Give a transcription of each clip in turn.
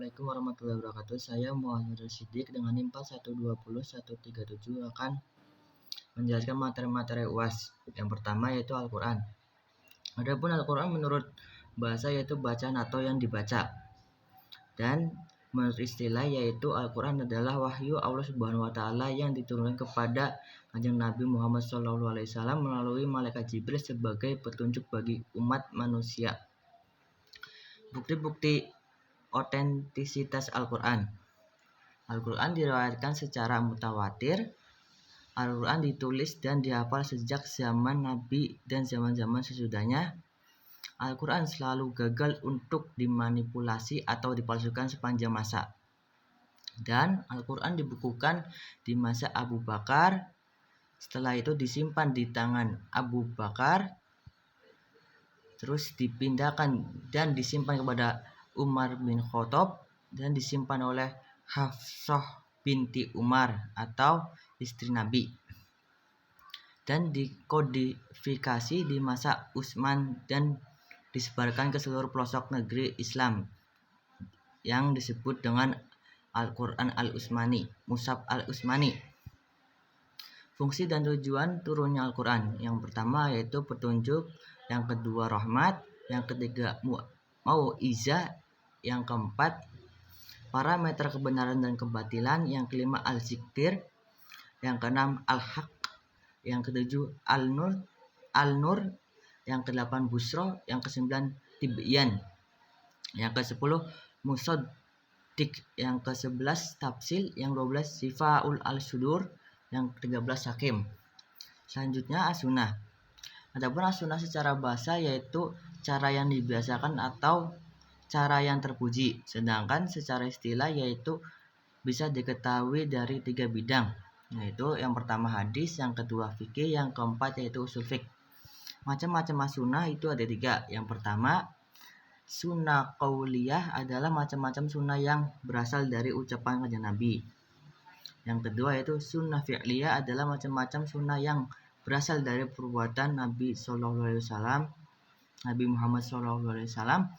Assalamualaikum warahmatullahi wabarakatuh. Saya Muhammad Siddiq dengan NIM 1200137 akan menjelaskan materi-materi UAS. Yang pertama yaitu Al-Quran. Adapun Al-Quran menurut bahasa yaitu bacaan atau yang dibaca. Dan menurut istilah yaitu Al-Quran adalah wahyu Allah Subhanahu wa taala yang diturunkan kepada Kanjeng Nabi Muhammad SAW melalui malaikat Jibril sebagai petunjuk bagi umat manusia. Bukti-bukti otentisitas Al-Quran. Al-Quran diriwayatkan secara mutawatir. Al-Quran ditulis dan dihafal sejak zaman Nabi dan zaman-zaman sesudahnya. Al-Quran selalu gagal untuk dimanipulasi atau dipalsukan sepanjang masa. Dan Al-Quran dibukukan di masa Abu Bakar. Setelah itu disimpan di tangan Abu Bakar. Terus dipindahkan dan disimpan kepada Umar bin Khattab dan disimpan oleh Hafsah binti Umar atau istri Nabi, dan dikodifikasi di masa Utsman dan disebarkan ke seluruh pelosok negeri Islam yang disebut dengan Al-Quran Al-Utsmani, Mushaf Al-Utsmani. Fungsi dan tujuan turunnya Al-Quran. Yang pertama yaitu petunjuk, yang kedua rahmat, yang ketiga mau'izah, yang keempat parameter kebenaran dan kebatilan, yang kelima al-zikir, yang keenam al-haq, yang ketujuh al-nur, yang kedelapan busro, yang kesembilan tibyan, yang kesepuluh musoddik, yang ke-11 tafsil, yang 12 sifaul al-sudur, yang ke-13 hakim. Selanjutnya as-sunnah. Adapun as-sunnah secara bahasa yaitu cara yang dibiasakan atau cara yang terpuji, sedangkan secara istilah yaitu bisa diketahui dari 3 bidang, yaitu yang pertama hadis, yang kedua fikih, yang keempat yaitu usul fiqh. Macam-macam as-sunnah itu ada 3. Yang pertama, sunnah qauliyah adalah macam-macam sunnah yang berasal dari ucapan kanjeng Nabi. Yang kedua yaitu sunnah fi'liyah adalah macam-macam sunnah yang berasal dari perbuatan Nabi SAW, Nabi Muhammad SAW.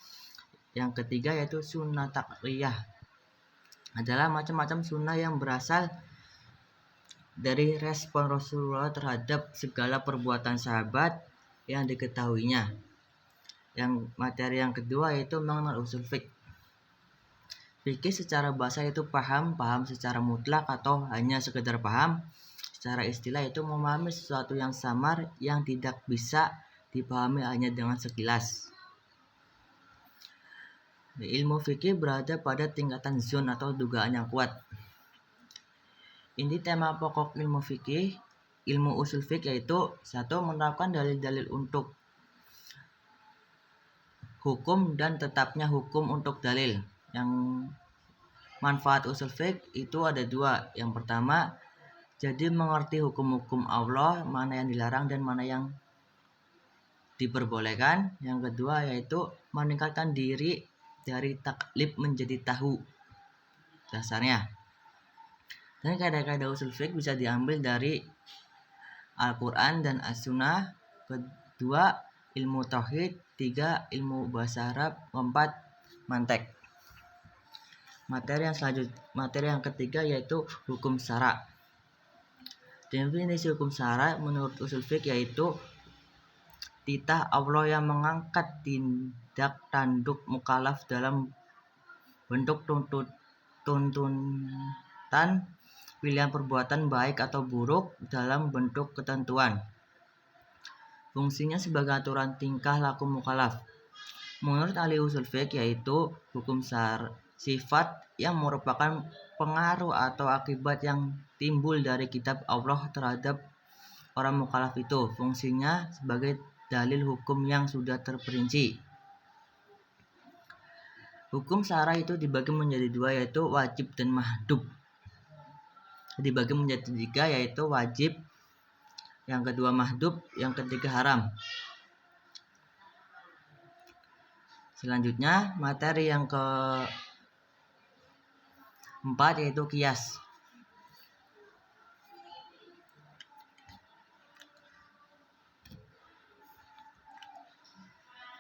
Yang ketiga yaitu sunnah takriyah adalah macam-macam sunnah yang berasal dari respon Rasulullah terhadap segala perbuatan sahabat yang diketahuinya. Yang materi yang kedua yaitu mengenal usul fiqh. Fikih secara bahasa itu paham secara mutlak atau hanya sekedar paham. Secara istilah itu memahami sesuatu yang samar yang tidak bisa dipahami hanya dengan sekilas. Ilmu fikih berada pada tingkatan zon atau dugaan yang kuat. Inti tema pokok ilmu fikih, ilmu usul fikih yaitu 1. Menerapkan dalil-dalil untuk hukum dan tetapnya hukum untuk dalil. Yang manfaat usul fikih itu ada 2. Yang pertama, jadi mengerti hukum-hukum Allah, mana yang dilarang dan mana yang diperbolehkan. Yang kedua yaitu meningkatkan diri dari taklif menjadi tahu dasarnya. Dan kaidah-kaidah usul fiqh bisa diambil dari Al-Quran dan As-Sunnah. Kedua, ilmu tauhid. 3, ilmu bahasa Arab. 4, mantek. Materi yang ketiga yaitu hukum syara. Definisi hukum syara menurut usul fiqh yaitu titah Allah yang mengangkat tindak tanduk mukallaf dalam bentuk tuntutan, pilihan perbuatan baik atau buruk dalam bentuk ketentuan. Fungsinya sebagai aturan tingkah laku mukallaf. Menurut ahli usul fiqh yaitu hukum sifat yang merupakan pengaruh atau akibat yang timbul dari kitab Allah terhadap orang mukallaf itu. Fungsinya sebagai dalil hukum yang sudah terperinci. Hukum syara itu dibagi menjadi 2 yaitu wajib dan mahdub. Dibagi menjadi 3 yaitu wajib, yang kedua mahdub, yang ketiga haram. Selanjutnya materi yang keempat yaitu qiyas.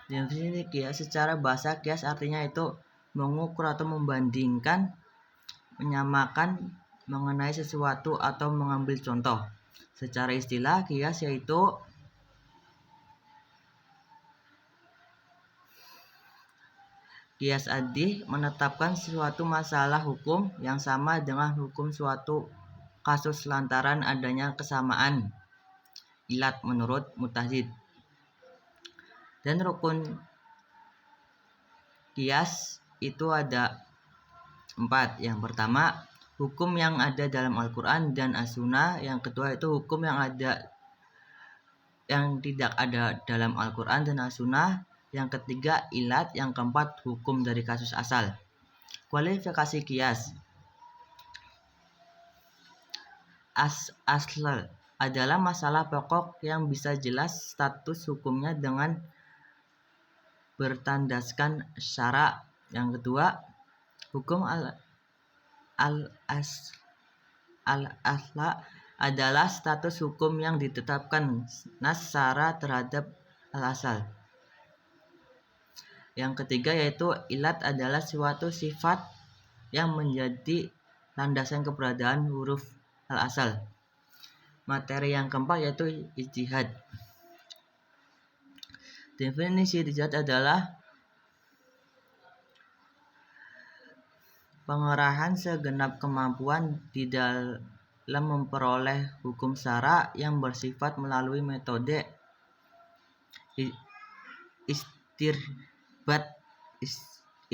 Definisi qiyas secara bahasa, qiyas artinya itu mengukur atau membandingkan, menyamakan, mengenai sesuatu atau mengambil contoh. Secara istilah, kias yaitu kias adih menetapkan suatu masalah hukum yang sama dengan hukum suatu kasus lantaran adanya kesamaan ilat menurut mujtahid. Dan rukun kias itu ada 4. Yang pertama, hukum yang ada dalam Al-Quran dan As-Sunnah. Yang kedua itu hukum yang tidak ada dalam Al-Quran dan As-Sunnah. Yang ketiga ilat. Yang keempat hukum dari kasus asal. Kualifikasi kias. Asal adalah masalah pokok yang bisa jelas status hukumnya dengan bertandaskan syara. Yang kedua, hukum al-asla adalah status hukum yang ditetapkan nas syara terhadap al-asal. Yang ketiga yaitu ilat adalah suatu sifat yang menjadi landasan keberadaan huruf al-asal. Materi yang keempat yaitu ijtihad. Definisi ijtihad adalah pengerahan segenap kemampuan di dalam memperoleh hukum syara yang bersifat melalui metode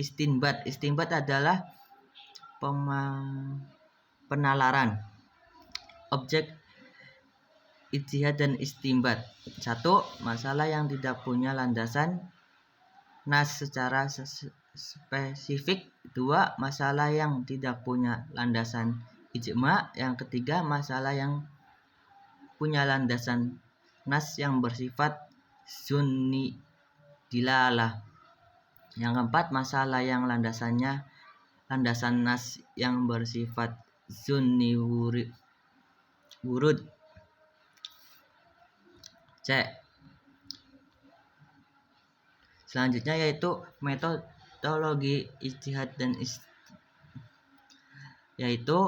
istinbat. Istinbat adalah penalaran. Objek ijtihad dan istinbat. 1. Masalah yang tidak punya landasan nas secara spesifik. 2. Masalah yang tidak punya landasan ijma. Yang ketiga, masalah yang punya landasan nas yang bersifat sunni dilalah. Yang keempat, masalah yang landasan nas yang bersifat sunni wurud. C. Selanjutnya yaitu metodologi ijtihad dan yaitu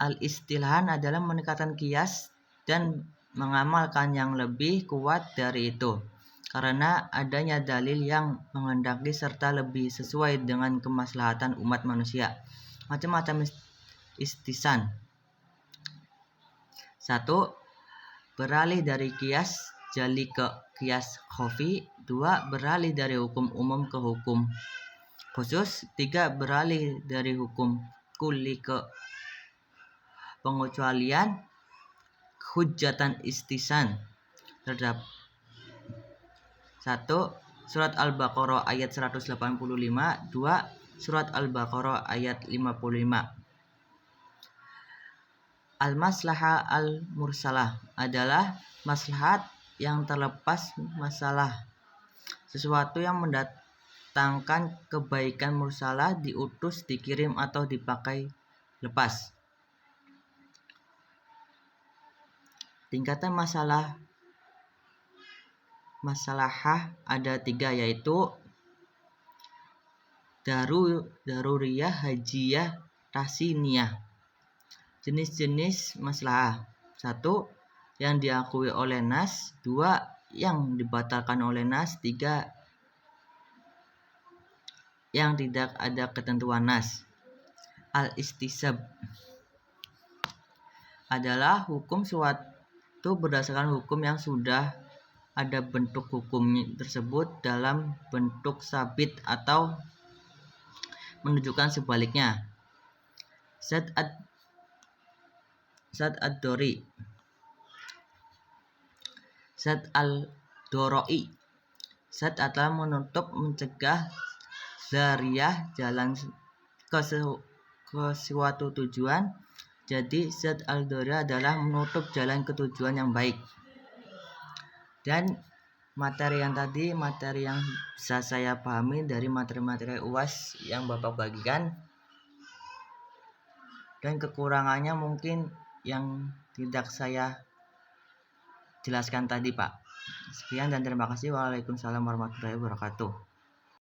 al-istilahan adalah meningkatkan kias dan mengamalkan yang lebih kuat dari itu karena adanya dalil yang menghendaki serta lebih sesuai dengan kemaslahatan umat manusia. Macam-macam istisan. 1. Beralih dari kias jali ke kias khafi. 2. Beralih dari hukum umum ke hukum khusus. 3. Beralih dari hukum kulli ke pengecualian. Hujjatan istisan terhadap 1. Surat Al-Baqarah ayat 185. 2. Surat Al-Baqarah ayat 55. Al-maslahah al-mursalah adalah maslahat yang terlepas masalah. Sesuatu yang mendatangkan kebaikan mursalah diutus, dikirim atau dipakai lepas. Tingkatan masalahah ada 3 yaitu daruriyah, hajiyah, tahsiniyah. Jenis-jenis maslahah. 1. Yang diakui oleh nas. 2. Yang dibatalkan oleh nas. 3. Yang tidak ada ketentuan nas. Al-istisab adalah hukum suatu berdasarkan hukum yang sudah ada bentuk hukum tersebut dalam bentuk sabit atau menunjukkan sebaliknya. Zat ad-dori, zat al-doroi. Zat adalah menutup, mencegah, zariyah jalan ke suatu tujuan. Jadi zat al-dori adalah menutup jalan ke tujuan yang baik. Dan materi yang tadi materi yang bisa saya pahami dari materi-materi UAS yang Bapak bagikan. Dan kekurangannya mungkin yang tidak saya jelaskan tadi, Pak. Sekian dan terima kasih. Waalaikumsalam warahmatullahi wabarakatuh.